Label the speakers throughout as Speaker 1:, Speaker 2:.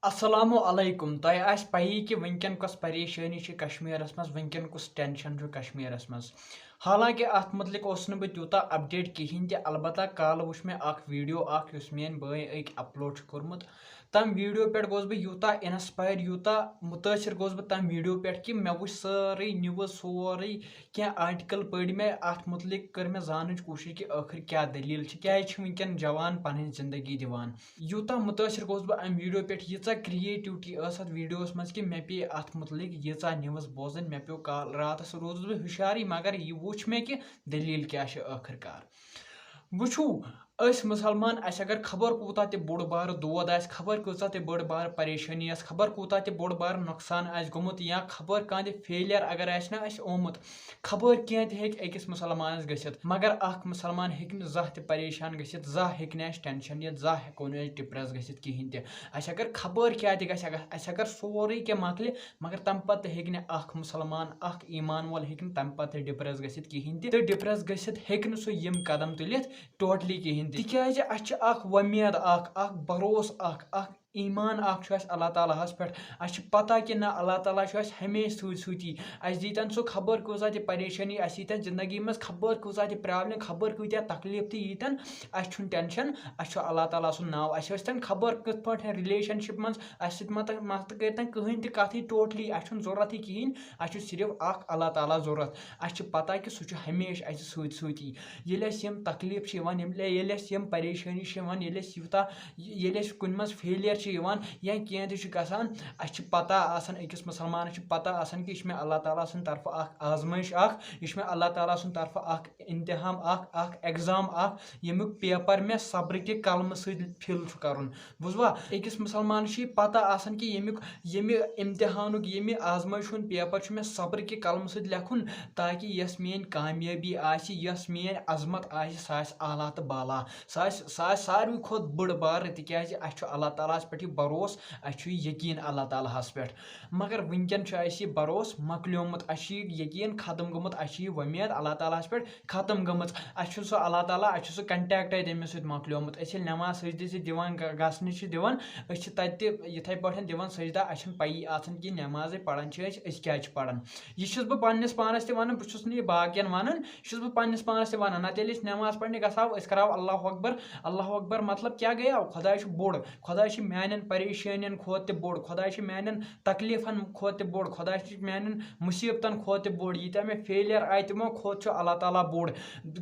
Speaker 1: Asalaamualaikum. Tۄہہِ آسہِ پَیی کہِ وٕنکٮ۪ن کۄس پریشٲنی چھِ کشمیٖرس منٛز وٕنکٮ۪ن کُس ٹینشن چھُ کشمیٖرس منٛز حالانکہِ اَتھ مُتعلِق اوسُس نہٕ بہٕ تیوٗتاہ اپڈیٹ کِہینۍ تہِ البتہ کالہٕ وٕچھ مےٚ اکھ ویٖڈیو اکھ یُس میٲنۍ بٲے أکۍ اپلوڈ چھُ کوٚرمُت تَمہِ ویٖڈیو پٮ۪ٹھ گوٚوُس بہٕ یوٗتاہ اِنسپایر یوٗتاہ مُتٲثر گوٚوُس بہٕ تَمہِ ویٖڈیو پٮ۪ٹھ کہِ مےٚ وٕچھ سٲرٕے نِوٕز سورُے کینٛہہ آرٹِکل پٔرۍ مےٚ اَتھ مُتعلِق کٔر مےٚ زانٕچ کوٗشِش کہِ ٲخٕر کیٛاہ دٔلیٖل چھِ کیٛازِ چھِ وٕنکٮ۪ن جوان پنٕنۍ زندگی دِوان یوٗتاہ مُتٲثر گوٚوُس بہٕ اَمہِ ویٖڈیو پٮ۪ٹھ ییٖژاہ کریٹِوٹی ٲس اَتھ ویٖڈیوَس منٛز کہِ مےٚ پیٚیہِ اَتھ مُتعلِق ییٖژاہ نِوٕز بوزٕنۍ مےٚ پیوٚو کال راتَس روٗدُس بہٕ ہُشارٕے مگر یہِ وٕچھ مےٚ کہِ دٔلیٖل کیٛاہ چھِ ٲخٕر کار وٕچھو أسۍ مُسلمان اَسہِ اگر خبر کوٗتاہ تہِ بوٚڑ بارٕ دود آسہِ خبر کۭژاہ تہِ بٔڑ بارٕ پریشٲنی آسہِ خبر کوٗتاہ تہِ بوٚڑ بارٕ نۄقصان آسہِ گوٚمُت یا خبر کانٛہہ تہِ فیلیر اگر آسہِ نہ اَسہِ آمُت خبر کینٛہہ تہِ ہیٚکہِ أکِس مُسلمانس گٔژھِتھ مگر اکھ مُسلمان ہیٚکہِ نہٕ زانٛہہ تہِ پریشان گٔژھِتھ زانٛہہ ہیٚکہِ نہٕ اَسہِ ٹٮ۪نشن یِتھ زانٛہہ ہٮ۪کو نہٕ أسۍ ڈِپرٮ۪س گٔژھِتھ کِہینۍ تہِ اَسہِ اگر خبر کیٛاہ تہِ گژھِ اَسہِ اگر سورُے کینٛہہ مۄکلہِ مگر تَمہِ پتہٕ تہِ ہیٚکہِ نہٕ اکھ مُسلمان اکھ ایٖمان وول ہیٚکہِ نہٕ تَمہِ پتہٕ تہِ ڈِپرٮ۪س گٔژھِتھ کِہینۍ تہِ تہٕ ڈِپرٮ۪س گٔژھِتھ ہیٚکہِ نہٕ سُہ یِم قدم تُلِتھ ٹوٹلی کِہینۍ تہِ تِکیازِ اَسہِ چھِ اکھ وۄمید اکھ بروسہٕ اکھ ایٖمان اکھ چھُ اَسہِ اللہ تعالیٰ ہس پٮ۪ٹھ اَسہِ چھِ پتہ کہِ نہ اللہ تعالیٰ چھُ اَسہِ ہمیشہِ سۭتۍ سۭتی اَسہِ دیٖتن سُہ خبر کۭژاہ تہِ پریشٲنی اَسہِ ییٖتن زندگی منٛز خبر کۭژاہ تہِ پرابلِم خبر کۭتیاہ تکلیٖف تہِ ییٖتن اَسہِ چھُنہٕ ٹٮ۪نشن اَسہِ چھُ اللہ تعالیٰ سُنٛد ناو اَسہِ ٲسۍ تن خبر کِتھ پٲٹھۍ رِلیشنشِپ منٛز اَسہِ سۭتۍ متہٕ کٔرۍ تن کٕہٕنۍ تہِ کَتھٕے ٹوٹلی اَسہِ چھُنہٕ ضوٚرتھٕے کِہینۍ اَسہِ چھُ صرف اکھ اللہ تعالیٰ ضوٚرتھ اَسہِ چھِ پتہ کہِ سُہ چھُ ہمیشہِ اَسہِ سۭتۍ سۭتی ییٚلہِ اَسہِ یِم تکلیٖف چھِ یِوان ییٚلہِ اَسہِ یِم پریشٲنی چھِ یِوان ییٚلہِ اَسہِ کُنہِ منٛز فیلیر چھِ یِوان یا کینٛہہ تہِ چھُ گژھان اَسہِ چھِ پتہ آسان أکِس مُسلمانس چھِ پتہ آسان کہِ یہِ چھِ مےٚ اللہ تعالیٰ سٕنٛدِ طرفہٕ اکھ آزمٲیش اکھ یہِ چھُ مےٚ اللہ تعالیٰ سٕنٛدِ طرفہٕ اکھ امتحان اکھ ایٚگزام اکھ ییٚمیُک پیپر مےٚ صبرٕ کہِ قلمہٕ سۭتۍ فِل چھُ کرُن بوٗزوا أکِس مُسلمانس چھِ یہِ پتہ آسان کہِ ییٚمہِ امتحانُک ییٚمہِ آزمٲیش ہُنٛد پیپر چھُ مےٚ صبرٕ کہِ قلمہٕ سۭتۍ لیکھُن تاکہِ یۄس میٲنۍ کامیٲبی آسہِ یۄس میٲنۍ عظمت آسہِ سۄ آسہِ اعلیٰ تہٕ بالا سۄ آسہِ ساروٕے کھۄتہٕ بٔڑ بارٕ تِکیازِ اَسہِ چھُ اللہ تعالیٰ ہس پٮ۪ٹھ یہِ بروسہٕ اَسہِ چھُ یہِ یقیٖن اللہ تعالیٰ ہس پٮ۪ٹھ مگر وٕنکٮ۪ن چھُ اَسہِ یہِ بروسہٕ مۄکلیومُت اَسہِ چھُ یہِ یقیٖن ختم گوٚمُت اَسہِ چھِ یہِ وۄمید اللہ تعالیٰ ہس پٮ۪ٹھ ختم گٔمٕژ اَسہِ چھُ سُہ اللہ تعالیٰ اَسہِ چھُ سُہ کنٹیکٹے تٔمِس سۭتۍ مۄکلیومُت أسۍ ییٚلہِ نٮ۪ماز سجدٕ چھِ دِوان گژھنہِ چھِ دِوان أسۍ چھِ تَتہِ تہِ یِتھٕے پٲٹھۍ دِوان سجدہ اَسہِ چھنہٕ پَیی آسان کہِ نٮ۪مازے پران چھِ أسۍ کیٛازِ چھِ پران یہِ چھُس بہٕ پننِس پانس تہِ ونان بہٕ چھُس نہٕ یہِ باقین ونان یہِ چھُس بہٕ پننِس پانس تہِ ونان نتہٕ ییٚلہِ أسۍ نٮ۪ماز پرنہِ گژھو أسۍ کرہو اللہ اکبر مطلب کیٛاہ گٔیو خۄداے چھُ بوٚڑ خۄداے چھُ میانٮ۪ن پریشٲنین کھۄتہٕ تہِ بوٚڑ خۄداے چھُ میانٮ۪ن تکلیٖفن کھۄتہٕ تہِ بوٚڑ خۄداے چھُ میانٮ۪ن مُصیبتن کھۄتہٕ تہِ بوٚڑ ییٖتیاہ مےٚ فیلیر آیہِ تِمو کھۄتہٕ چھُ اللہ تعالیٰ بوٚڑ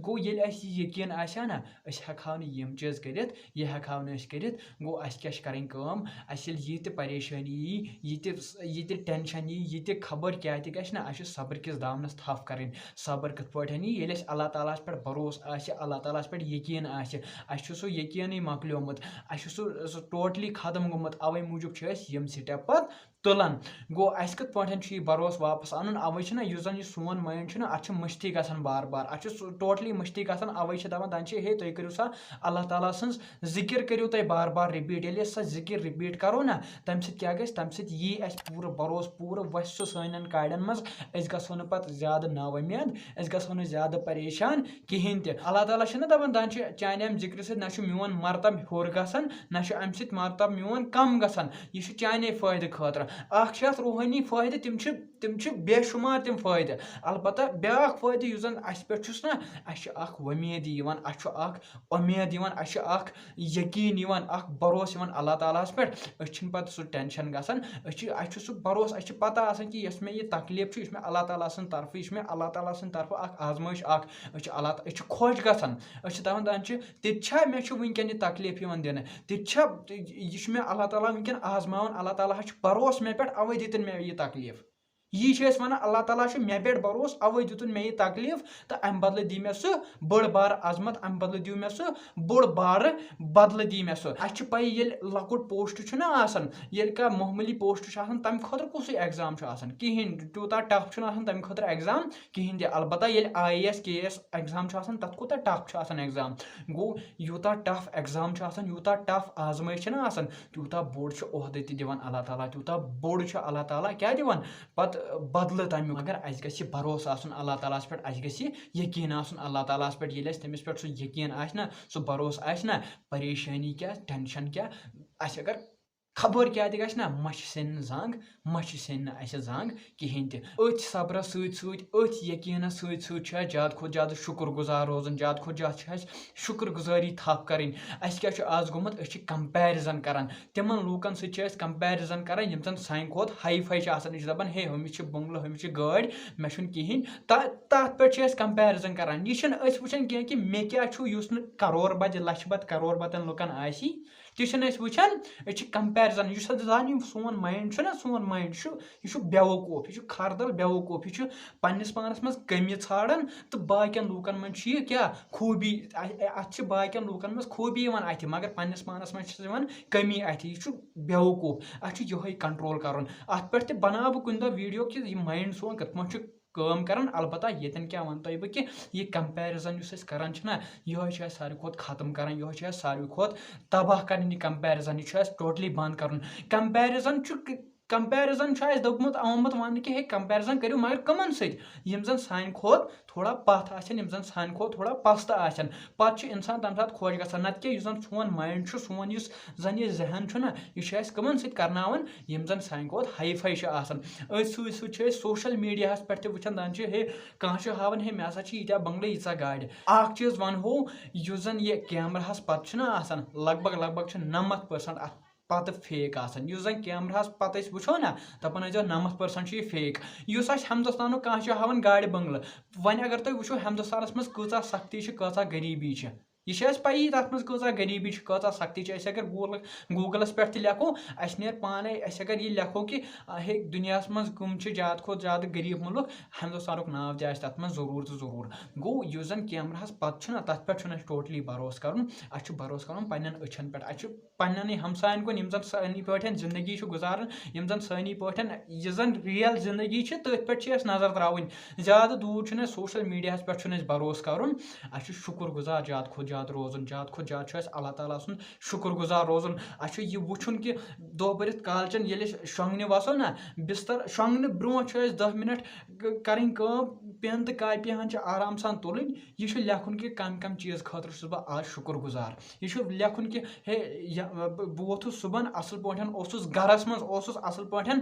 Speaker 1: گوٚو ییٚلہِ اَسہِ یہِ یقیٖن آسہِ ہا نہ أسۍ ہٮ۪کہٕ ہاو نہٕ یِم چیٖز کٔرِتھ یہِ ہٮ۪کہٕ ہاو نہٕ أسۍ کٔرِتھ گوٚو اَسہِ کیٛاہ چھِ کَرٕنۍ کٲم اَسہِ ییٚلہِ یہِ تہِ پریشٲنی یی یہِ تہِ ٹٮ۪نشن یی یہِ تہِ خبر کیٛاہ تہِ گژھِ نہ اَسہِ چھُ صبر کِس دامنس تھپھ کَرٕنۍ صبر کِتھ پٲٹھۍ یی ییٚلہِ اَسہِ اللہ تعالیٰ ہس پٮ۪ٹھ بروسہٕ آسہِ اللہ تعالیٰ ہس پٮ۪ٹھ یقیٖن آسہِ اَسہِ چھُ سُہ یقیٖنٕے مۄکلیومُت اَسہِ چھُ سُہ ٹوٹلی ختم گوٚمُت اَوے موٗجوٗب چھِ أسۍ یِم سِٹٮ۪پ پتہٕ تُلان گوٚو اَسہِ کِتھ پٲٹھۍ چھُ یہِ بروسہٕ واپس اَنُن اَوے چھُنہ یُس زن یہِ سون مایِنٛڈ چھُنہ اَتھ چھُ مٔشتٕے گژھان بار بار اَتھ چھُ ٹوٹلی مٔشتٕے گژھان اَوے چھِ دپان دَپان چھِ ہے تُہۍ کٔرِو سا اللہ تعالیٰ سٕنٛز ذِکِر کٔرِو تُہۍ بار بار رِپیٖٹ ییٚلہِ أسۍ سۄ ذِکِر رِپیٖٹ کرو نہ تَمہِ سۭتۍ کیٛاہ گژھِ تَمہِ سۭتۍ یی اَسہِ پوٗرٕ بروسہٕ پوٗرٕ وَسہِ سُہ سانٮ۪ن کاڑٮ۪ن منٛز أسۍ گژھو نہٕ پتہٕ زیادٕ ناوۄمید أسۍ گژھو نہٕ زیادٕ پریشان کِہینۍ تہِ اللہ تعالیٰ چھِنہ دپان دَپان چھِ چانہِ اَمہِ ذِکرِ سۭتۍ نہ چھُ میون مرتب ہیوٚر گژھان نہ چھُ اَمہِ سۭتۍ مرتب میون کم گژھان یہِ چھُ چانے فٲیدٕ خٲطرٕ اکھ چھِ اَتھ روحٲنی فٲیدٕ تِم چھِ بے شُمار تِم فٲیدٕ البتہ بیاکھ فٲیدٕ یُس زن اَسہِ پٮ۪ٹھ چھُس نہ اَسہِ چھُ اکھ وۄمید یِوان اَسہِ چھُ اکھ اُمید یِوان اَسہِ چھُ اکھ یقیٖن یِوان اکھ بروسہٕ یِوان اللہ تعالیٰ ہس پٮ۪ٹھ أسۍ چھِنہٕ پتہٕ سُہ ٹٮ۪نشن گژھان اَسہِ چھُ سُہ بروسہٕ اَسہِ چھُ پتہ آسان کہِ یۄس مےٚ یہِ تکلیٖف چھُ یہِ چھُ مےٚ اللہ تعالیٰ سٕنٛدِ طرفہٕ یہِ چھُ مےٚ اللہ تعالیٰ سٕنٛدِ طرفہٕ اکھ آزمٲیش اکھ أسۍ چھِ خۄش گژھان أسۍ چھِ دپان چھِ تِتہِ چھا مےٚ چھُ وٕنکیٚن یہِ تکلیٖف یِوان دِنہٕ تِتہِ چھا یہِ چھُ مےٚ اللہ تعالیٰ وٕنکیٚن آزماوان اللہ تعالیٰ ہس چھُ بروسہٕ مےٚ پٮ۪ٹھ اَوے دِتٕنۍ مےٚ یہِ تکلیٖف یی چھِ أسۍ وَنان اللہ تعالیٰ چھُ مےٚ پٮ۪ٹھ بروسہٕ اَوے دِتُن مےٚ یہِ تکلیٖف تہٕ اَمہِ بدلہٕ دی مےٚ سُہ بٔڑ بارٕ عظمت اَمہِ بدلہٕ دیو مےٚ سُہ بوٚڑ بارٕ بدلہٕ دی مےٚ سُہ اَسہِ چھِ پَیی ییٚلہِ لۄکُٹ پوسٹ چھُنہ آسان ییٚلہِ کانٛہہ معموٗلی پوسٹ چھُ آسان تَمہِ خٲطرٕ کُسُے ایٚگزام چھُ آسان کِہینۍ تیوٗتاہ ٹف چھُنہٕ آسان تَمہِ خٲطرٕ ایٚگزام کِہینۍ تہِ البتہ ییٚلہِ IAS KAS ایٚگزام چھُ آسان تَتھ کوٗتاہ ٹف چھُ آسان ایٚگزام گوٚو یوٗتاہ ٹف ایٚگزام چھُ آسان یوٗتاہ ٹف آزمٲیش چھِنہ آسان تیوٗتاہ بوٚڑ چھُ عہدٕ تہِ دِوان اللہ تعالیٰ تیوٗتاہ بوٚڑ چھُ اللہ تعالیٰ کیٛاہ دِوان پتہٕ बदल तमिक मगर अस गि भरोसा आसन अल्लाह ताला पे अस गि यकीन आसन अल्लाह ताला पे ये तमिस पे सह यकीन आना सह भरोसा आना परेशानी क्या टेंशन क्या अस अगर खबर क्या ना मच सेन जंग मच सेन अस जंग कहें अथ सब्र सत यकीन सत ज्यादा खुद ज्यादा शुक्र गुजार रोजन ज्यादा खुद ज्यादा शुक्र गुजारी थप कर क्या आज गोमुत कंपेरिजन करान तिमन लूकन सत कंपेरिजन करान यम जन सान खोत हाई फाई दपान हे हमिस बंगलो हमिस गाड़ी मे कहें तथ पे कंपेरिजन करान यह वुचान कह कि मे क्या करोड़ बद लछ बद करोड़ बदन लुकन आसी ती वुचान कंपेरिजन जान सोन माइंड सोन माइंड यह बेवकूफ यह खरदल बेवकूफ यह पन्निस पानस मज कमी ाड़ान तो बाकियन लूकन मन क्या खूबी अत बाकियन लूकन मज खूबी अत मगर पन्निस पानस मज कमी अत यह बेवकूफ अत यह कंट्रोल कर अत पे बना बह कुन दह वीडियो कि यह माइंड सोन कत पे काम करान अलबत्ता ये क्या वन तुह कि यह कंपेरिजन करान यह सारे खोत खत्म करान यह सारे खोत तबाह कर कंपेरिजन यह टोटली बंद कर कंपेरिजन दोपमुत आमुत वन कि हे कंपेरिजन करो मगर कमन सम जन सान खोत थोड़ा पथ आम जन सान खोत थोड़ा पस्त आन पे इंसान तम सात खुश ग नत क्या सोन माइंड सोन जन यह जहन यह कमन सनान यम जन सान Khot hi fi social media पे वुचान दान हे कह हावन हे मे ये बंगले यीचा गाड़ अख चीज वन हो जन यह कैमरा पे लगभग 90% पत फेक जन कैमरा पे वो ना दपान 90% यह फेक हिंदुस्तान कह हावन गाड़ बंगल वन अगर तुम वो हिंदुस्तान मज कचा सख्ती कचा गरीबी यह पी तथ मज कचा गरीबी कचा सख्ती अगर गूगलस पे लेखो अस नेर पाने अगर यह लेखो कि हे दुनिया मज कम ज्यादा खुद ज्यादा गरीब मुल्क हिंदुस्तान नाव तथ मज जरूर तो जरूर गो यह जन कैमरा पे तथ पे टोटली भरोस कर भरोस कर पन्न अचन पे पन्न हमसायन कुन जन सानी पे जिंदगी गुजारान यम जन सानी पे यह जन रियल जिंदगी तथ पे नजर त्रावन ज्यादा दूर सोशल मीडिया पे भरोस कर शुक्र गुजार ज्यादा खुद ज्यादा रोजन ज्यादा खुद ज्यादा अल्लाह ताला सुन शुक्र गुजार रोजन यह वुचुन कि दो बरित कालचन ये शोंगने वसो ना बिस्तर शोंगने ब्रो 10 मिनट करें पेन तो कापी हन आराम सान तुलन यह लेखुन कि कम चीज खतर बह आज शुक्र गुजार यह लेखुन कि हे बह वोथुस सुबह असल पे गरस मज असल पे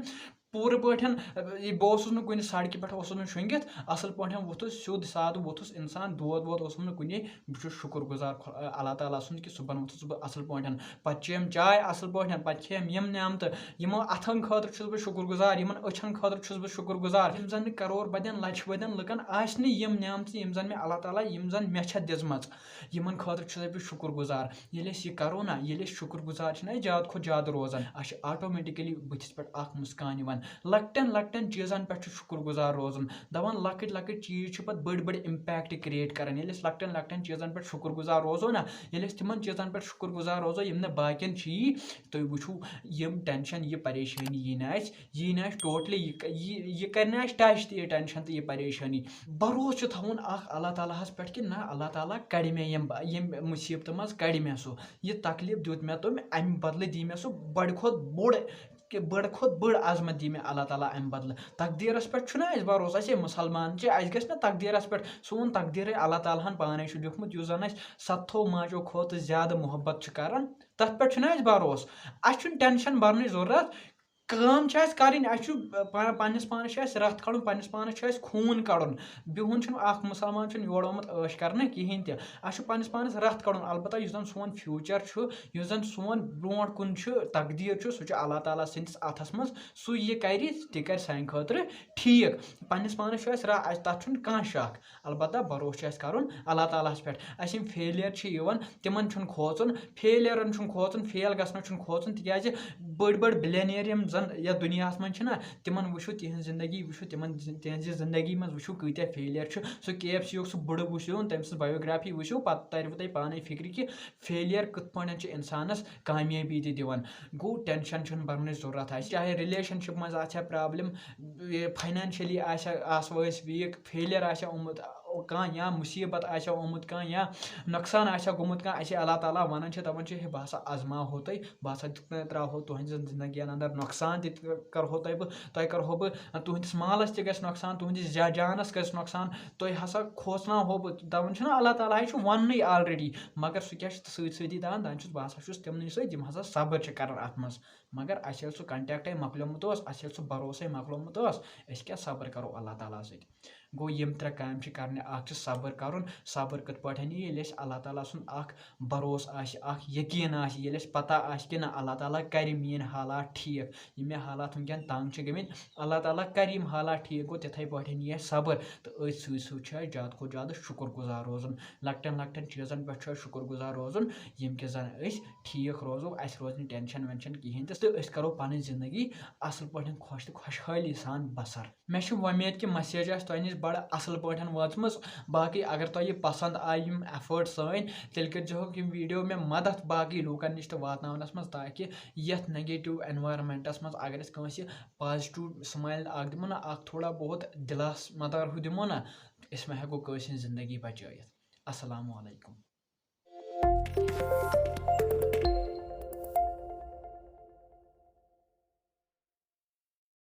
Speaker 1: पूरे पे बह कुन सड़क पे शुंगित असल पे वोथुस सुद साद वोथुस इंसान दोद वोद कुन बह शुक्र गुजार अल्लाह ताला सुन कि सुबह वोथुस बह असल पे पे चेम चाय असल पे पे खेम यम नामत यमो अथन खतर बह शुक्र गुजार यमन अछन खतर बह शुक्र गुजार यम जन करोड़ बदन लछ बदन लुकन आसने यम नामत यम जन मे अल्लाह ताला यम जन मे दिजमच यमन खतर बह शुक्र गुजार ये यह करो ना ये शुक्र गुजार ज्यादा खुद ज्यादा रोजान अस ऑटोमेटिकली बुथिस पे मुस्कान लकटन चीजन पे शुक्र गुजार रोजन दपान लकट चीज पे बड़ इम्पैक्ट क्रिएट करान ये लकटन चीजन पे शुक्र गुजार रोजो ना ये तिम चीजन पे शुक्र गुजार रोजो यम ने बाकियन तुम वो यम टेंशन यह परेशानी यी ना टोटली यह कर टच तो यह टेंशन तो यह परेशानी भरोस थवन अल्लाह ताला पे कि ना अल्लाह ताला कड़ मे यम मुसीबत मज कड़ मे सो यह तकलीफ दुत मे तुम अम बदल दी मे सो बड़ खोत बोड़ कि बड़ खोत बड़ आजमत दी मे अल्लाह ताला अम बदल तकदीरस पे भरोस मुसलमान गस तकदीरस पे सोन तकदीर अल्लाह ताला पाने लिखमुत युस जन सत्थो माजो खोत ज्यादा मोहब्बत कर तथ पे भरोस अस टेंशन भरन जरूरत काम पन्निस पानस रथ कड़न पन्निस पानस खून कड़न बिहुन मुसलमान योर आमुत ऐश करने कहें तह पन्निस पानस रथ कड़न अलबत्ता जन सोन फ्यूचर जन सोन ब्रो कुन तकदीर सह अल्लाह ताला सदिस अथस मज सु यह कर सान खतर ठीक पन्निस पानस तथ कह शक अलबत्ता भरोस कर अल्लाह ताला पे अम फेलियर तिमन खोचन फेलियरन खोचन फेल गसन खोचन तक बड़ बिलियनियर यम या दुनिया मं तिमन वो तिहन जिंदगी वो तिहज जिंदगी मज वो कत्या फेलियर सह KFC सह बुड़ वो तम बायोग्राफी वो पे तर तुम पाने फिक्र कि फेलियर कत पे इंसानस कामयाबी दिवान गो टेंशन भरन जरूरत चाहे रिलेशनशिप मज प्रॉब्लम फाइनेंशियली वीक फेलियर कहाँ या मुसीबत आशा ओमुत कहाँ या नुकसान आशा गोमुत कहाँ असे अल्लाह ताला वनान छ दपन छ हे बह हसा आजमाहो तुह बह हसा त्रो तुहद जिंदगी अंदर नुकसान करो तुह करो बह तुहंदिस मालस तह गस नुकसान तुहंदिस जानस गस नुकसान तुह हसा खोसनो बह दपान छ अल्लाह ताला वन ऑलरेडी मगर सह क्या सती दान बह हसा तमन सम हसा सब्र कर अत मज मगर अस सह कंटेक्ट मकलोमुत अस सह भरोसे मकलोमुत अस क्या सब्र करो अल्लाह ताला सत गो यम त्रे काम कर सब्र कर सब्र कत पे ये अल्लाह ताला सुन भरोस यकीन ये पता कि ना अल्लाह ताला कर मीन हालात ठीक ये मे हालात वनकन तंग गमित अल्लाह ताला कर हालात ठीक गो तिथे पे ये सब्र तो अथ ज्यादा खो ज्यादा शुक्र गुजार रोजन लकटन लकटन चीजन पे शुक्र गुजार रोजन यम कि जन ठीक रोजो अस रोज टेंशन वेंशन कहें तो करो पन जिंदगी असल पे खुश तो खुशहाली सान बसर मे उम्मीद कि मैसेज तुह नश बड़ असल पे वाचम बाकी अगर तुह यह पसंद आय यम एफर्ट सन तेल कर वीडियो में मदद बाकी लूकन नश तो वातनावनस मज ताकि यथ नेगेटिव एनवायरमेंटस मज अगर कंस पॉजिटिव स्माइल दिमो ना थोड़ा बहुत दिलास मदार हूँ दिमो ना इसमें हेको कंस जिंदगी बचाइत। अस्सलामु अलैकुम।